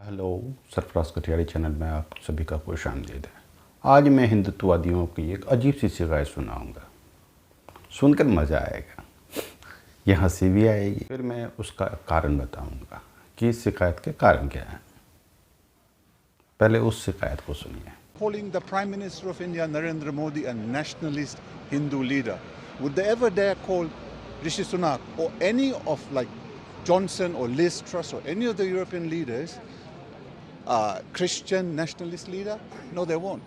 Hello, Sarfaraz कटियाड़ी channel में आप सभी का खुश आमदीद है। आज मैं हिंदुत्ववादियों की एक अजीब सी शिकायत सुनाऊंगा। सुनकर मज़ा आएगा, ये हंसी भी आएगी। फिर मैं उसका कारण बताऊंगा कि इस शिकायत के कारण क्या है। पहले उस शिकायत को सुनिए। Calling the Prime Minister of India, Narendra Modi, a nationalist Hindu leader. Would they ever dare call Rishi Sunak or any of like Johnson or Liz Truss or any of the European leaders Christian nationalist leader? No, they won't.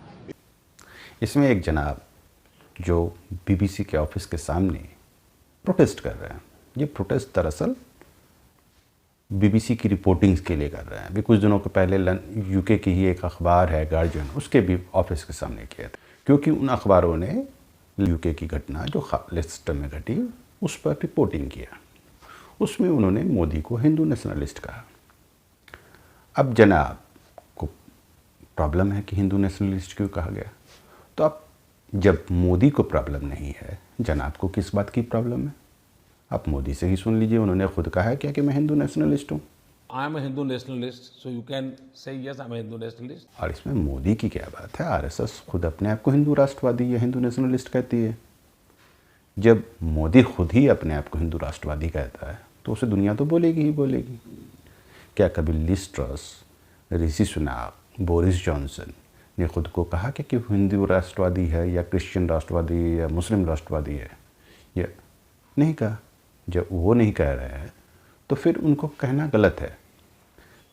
इसमें एक जनाब जो BBC के office के सामने protest कर रहे हैं। ये प्रोटेस्ट दरअसल बीबीसी की रिपोर्टिंग्स के लिए कर रहे हैं। अभी कुछ दिनों के पहले यूके की ही एक अखबार है गार्जियन, उसके भी ऑफिस के सामने किए थे, क्योंकि उन अखबारों ने यूके की घटना जो लेस्टर में घटी उस पर रिपोर्टिंग किया। उसमें उन्होंने मोदी को हिंदू नेशनलिस्ट कहा। अब जनाब को प्रॉब्लम है कि हिंदू नेशनलिस्ट क्यों कहा गया। तो अब जब मोदी को प्रॉब्लम नहीं है, जनाब को किस बात की प्रॉब्लम है? आप मोदी से ही सुन लीजिए, उन्होंने खुद कहा है क्या कि मैं हिंदू नेशनलिस्ट हूँ। I am a Hindu nationalist, so you can say yes, I am a Hindu nationalist. और इसमें मोदी की क्या बात है? आरएसएस खुद अपने आप को हिंदू राष्ट्रवादी या हिंदू नेशनलिस्ट कहती है। जब मोदी खुद ही अपने आप को हिंदू राष्ट्रवादी कहता है तो उसे दुनिया तो बोलेगी ही बोलेगी। क्या कभी लिज ट्रस, ऋषि सुनाक, बोरिस जॉनसन ने खुद को कहा कि वो हिंदू राष्ट्रवादी है या क्रिश्चियन राष्ट्रवादी या मुस्लिम राष्ट्रवादी है? या नहीं कहा। जब वो नहीं कह रहे हैं तो फिर उनको कहना गलत है।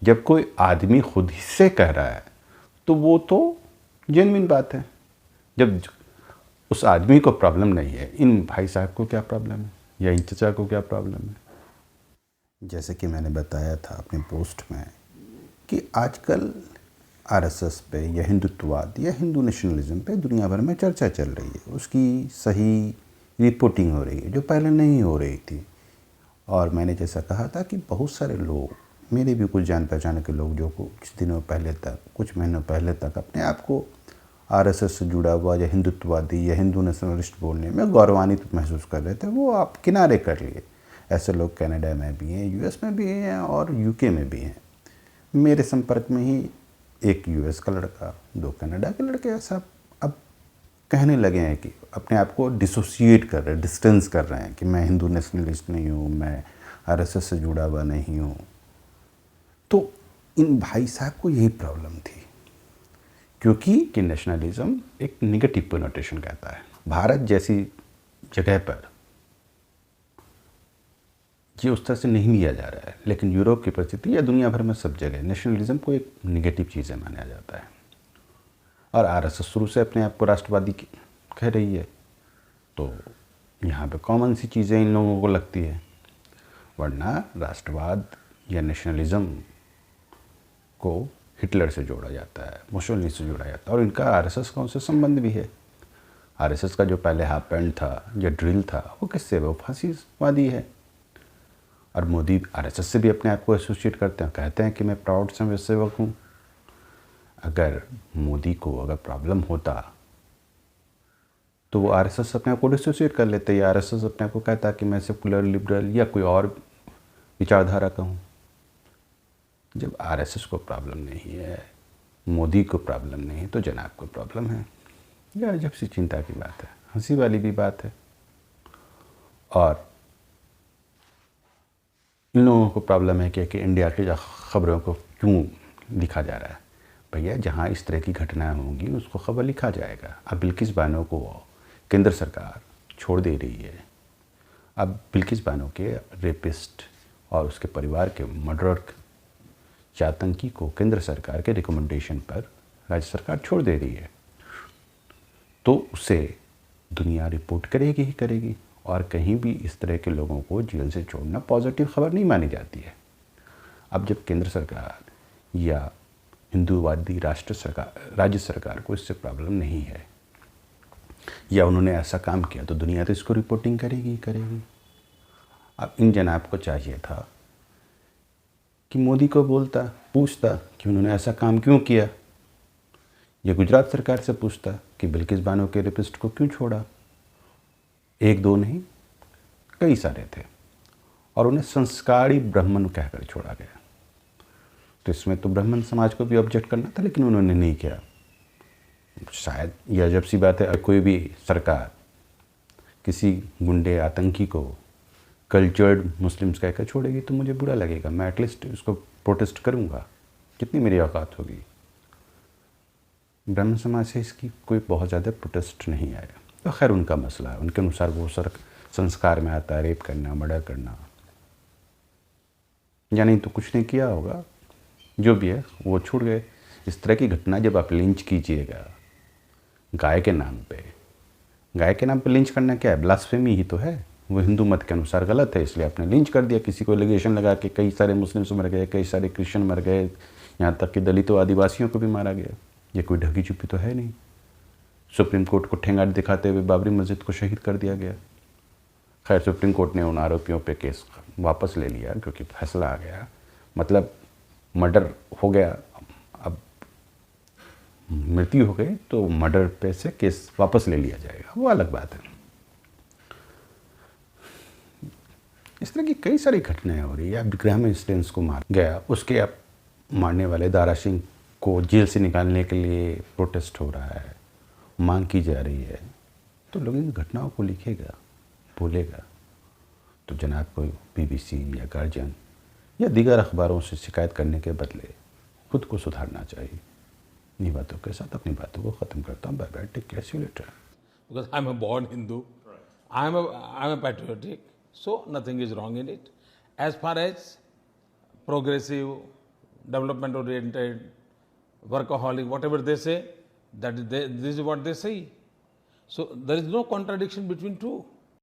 जब कोई आदमी खुद ही से कह रहा है तो वो तो जेन्युइन बात है। जब उस आदमी को प्रॉब्लम नहीं है, इन भाई साहब को क्या प्रॉब्लम है या इन चचा को क्या प्रॉब्लम है? जैसे कि मैंने बताया था अपने पोस्ट में कि आजकल आरएसएस पे या हिंदुत्ववाद या हिंदू नेशनलिज्म पे दुनिया भर में चर्चा चल रही है। उसकी सही रिपोर्टिंग हो रही है जो पहले नहीं हो रही थी। और मैंने जैसा कहा था कि बहुत सारे लोग, मेरे भी कुछ जान पहचान के लोग जो कुछ दिनों पहले तक, कुछ महीनों पहले तक अपने आप को आरएसएस से जुड़ा हुआ या हिंदुत्ववादी या हिंदू नेशनलिस्ट बोलने में गौरवान्वित महसूस कर रहे थे, वो आप किनारे कर लिए। ऐसे लोग कनाडा में भी हैं, यूएस में भी हैं और यूके में भी हैं। मेरे संपर्क में ही एक यूएस का लड़का, 2 कनाडा के लड़के ऐसा अब कहने लगे हैं कि अपने आप को डिसोसिएट कर रहे हैं, डिस्टेंस कर रहे हैं कि मैं हिंदू नेशनलिस्ट नहीं हूँ, मैं आरएसएस से जुड़ा हुआ नहीं हूँ। तो इन भाई साहब को यही प्रॉब्लम थी, क्योंकि कि नेशनलिज्म एक निगेटिव कोनोटेशन कहता है। भारत जैसी जगह पर ये उस तरह से नहीं लिया जा रहा है, लेकिन यूरोप की परिस्थिति या दुनिया भर में सब जगह नेशनलिज्म को एक निगेटिव चीज़ माना जाता है। और आरएसएस शुरू से अपने आप को राष्ट्रवादी कह रही है, तो यहाँ पे कॉमन सी चीज़ें इन लोगों को लगती है। वरना राष्ट्रवाद या नेशनलिज्म को हिटलर से जोड़ा जाता है, मुसोलिनी से जोड़ा जाता है, और इनका आरएसएस का उनसे संबंध भी है। आरएसएस का जो पहले हाफ पैंट था या ड्रिल था वो किससे? वो फांसीवादी है। और मोदी आरएसएस से भी अपने आप को एसोसिएट करते हैं, कहते हैं कि मैं प्राउड समाजसेवक हूँ। अगर मोदी को अगर प्रॉब्लम होता तो वो आरएसएस अपने आप को डिसोसिएट कर लेते, या आरएसएस अपने आप को कहता कि मैं सेकुलर, लिबरल या कोई और विचारधारा का हूँ। जब आरएसएस को प्रॉब्लम नहीं है, मोदी को प्रॉब्लम नहीं है, तो जनाब को प्रॉब्लम है। यह अजब सी चिंता की बात है, हंसी वाली भी बात है। और इन लोगों को प्रॉब्लम है कि इंडिया की खबरों को क्यों लिखा जा रहा है। भैया, जहाँ इस तरह की घटनाएं होंगी उसको खबर लिखा जाएगा। अब बिल्किस बानो को केंद्र सरकार छोड़ दे रही है। अब बिल्किस बानो के रेपिस्ट और उसके परिवार के मर्डरर या आतंकी को केंद्र सरकार के रिकमेंडेशन पर राज्य सरकार छोड़ दे रही है, तो उसे दुनिया रिपोर्ट करेगी ही करेगी। और कहीं भी इस तरह के लोगों को जेल से छोड़ना पॉजिटिव खबर नहीं मानी जाती है। अब जब केंद्र सरकार या हिंदूवादी राज्य सरकार को इससे प्रॉब्लम नहीं है या उन्होंने ऐसा काम किया, तो दुनिया तो इसको रिपोर्टिंग करेगी ही करेगी। अब इन जनाब को चाहिए था कि मोदी को पूछता कि उन्होंने ऐसा काम क्यों किया, या गुजरात सरकार से पूछता कि बिल्किस बानो के रेपिस्ट को क्यों छोड़ा। 1-2 नहीं, कई सारे थे, और उन्हें संस्कारी ब्राह्मण कहकर छोड़ा गया। तो इसमें तो ब्राह्मण समाज को भी ऑब्जेक्ट करना था, लेकिन उन्होंने नहीं किया। शायद यह अजब सी बात है, कोई भी सरकार किसी गुंडे आतंकी को कल्चर्ड मुस्लिम्स कहकर छोड़ेगी तो मुझे बुरा लगेगा, मैं एटलीस्ट उसको प्रोटेस्ट करूँगा, कितनी मेरी औकात होगी। ब्राह्मण समाज से इसकी कोई बहुत ज़्यादा प्रोटेस्ट नहीं आया। तो खैर उनका मसला है, उनके अनुसार वो संस्कार में आता है रेप करना, मर्डर करना, या नहीं तो कुछ नहीं किया होगा, जो भी है वो छूट गए। इस तरह की घटना जब आप लिंच कीजिएगा गाय के नाम पे, गाय के नाम पे लिंच करना क्या है, ब्लास्फेमी ही तो है। वो हिंदू मत के अनुसार गलत है, इसलिए आपने लिंच कर दिया, किसी को एलिगेशन लगा के। कई सारे मुस्लिम्स मर गए, कई सारे क्रिश्चियन मर गए, यहाँ तक कि दलितों आदिवासियों को भी मारा गया। ये कोई ढकी छुपी तो है नहीं। सुप्रीम कोर्ट को ठेंगा दिखाते हुए बाबरी मस्जिद को शहीद कर दिया गया। खैर सुप्रीम कोर्ट ने उन आरोपियों पे केस वापस ले लिया क्योंकि फैसला आ गया, मतलब मर्डर हो गया, अब मृत्यु हो गई तो मर्डर पे से केस वापस ले लिया जाएगा, वो अलग बात है। इस तरह की कई सारी घटनाएं हो रही है। अब ग्राहम इंस्टेंस को मार गया, उसके अब मारने वाले दारा सिंह को जेल से निकालने के लिए प्रोटेस्ट हो रहा है, मांग की जा रही है, तो लोग इन घटनाओं को लिखेगा, बोलेगा, तो जनाब कोई BBC या गार्जियन या दीगर अखबारों से शिकायत करने के बदले खुद को सुधारना चाहिए। इन्हीं बातों के साथ अपनी बातों को ख़त्म करता हूँ। Bye bye, take care, see you later. Because I'm a born Hindu, I'm a patriotic, so nothing is wrong in it. As far as progressive, development-oriented, workaholic, whatever they say, this is what they say. So there is no contradiction between two.